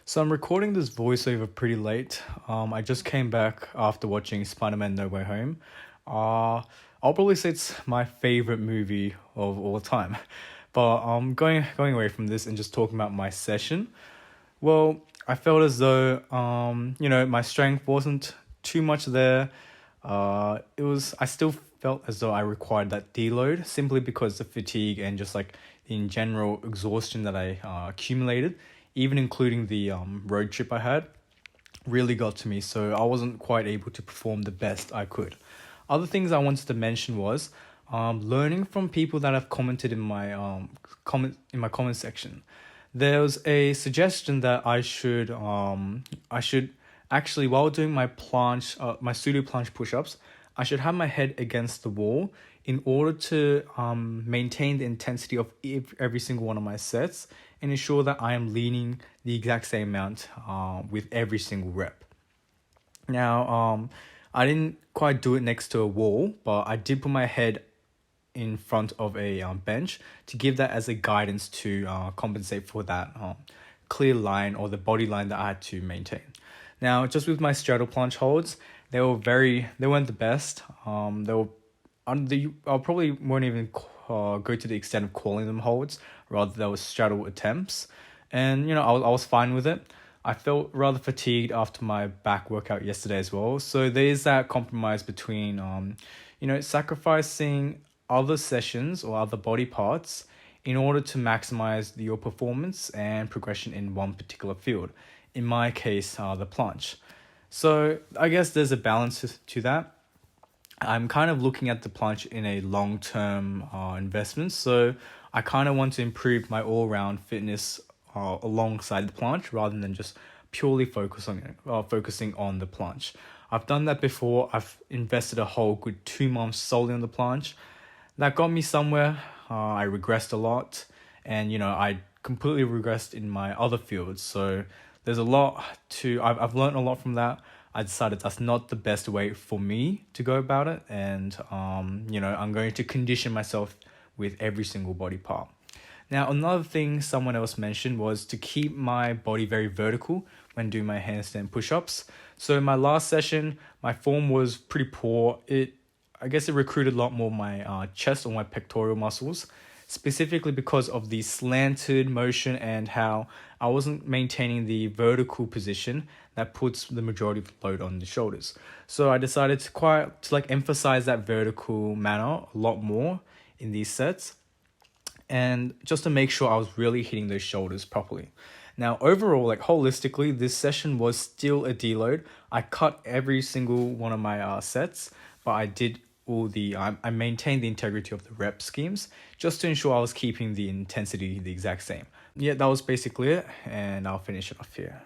So I'm recording this voiceover pretty late. I just came back after watching Spider-Man No Way Home. I'll probably say it's my favorite movie of all time. But going away from this and just talking about my session. Well, I felt as though my strength wasn't too much there. I still felt as though I required that deload simply because the fatigue and just like in general exhaustion that I accumulated, even including the road trip I had, really got to me. So I wasn't quite able to perform the best I could. Other things I wanted to mention was learning from people that have commented in my comment section. There was a suggestion that I should actually, while doing my pseudo planche push-ups, I should have my head against the wall in order to maintain the intensity of every single one of my sets and ensure that I am leaning the exact same amount with every single rep. Now, I didn't quite do it next to a wall, but I did put my head in front of a bench to give that as a guidance to compensate for that clear line or the body line that I had to maintain. Now, just with my straddle planche holds, they weren't the best. I probably won't even go to the extent of calling them holds. Rather, they were straddle attempts, and I was fine with it. I felt rather fatigued after my back workout yesterday as well. So there is that compromise between sacrificing other sessions or other body parts in order to maximize your performance and progression in one particular field. In my case, the planche. So I guess there's a balance to that. I'm kind of looking at the planche in a long-term investment. So I kind of want to improve my all-round fitness alongside the planche rather than just purely focusing on the planche. I've done that before. I've invested a whole good 2 months solely on the planche. That got me somewhere. I regressed a lot, and I completely regressed in my other fields. So there's a lot to. I've learned a lot from that. I decided that's not the best way for me to go about it, and I'm going to condition myself with every single body part. Now, another thing someone else mentioned was to keep my body very vertical when doing my handstand push-ups. So in my last session, my form was pretty poor. I guess it recruited a lot more my chest or my pectoral muscles, specifically because of the slanted motion and how I wasn't maintaining the vertical position that puts the majority of the load on the shoulders. So I decided to emphasize that vertical manner a lot more in these sets, and just to make sure I was really hitting those shoulders properly. Now, overall, holistically, this session was still a deload. I cut every single one of my sets, but I maintained the integrity of the rep schemes just to ensure I was keeping the intensity the exact same. Yeah, that was basically it, and I'll finish it off here.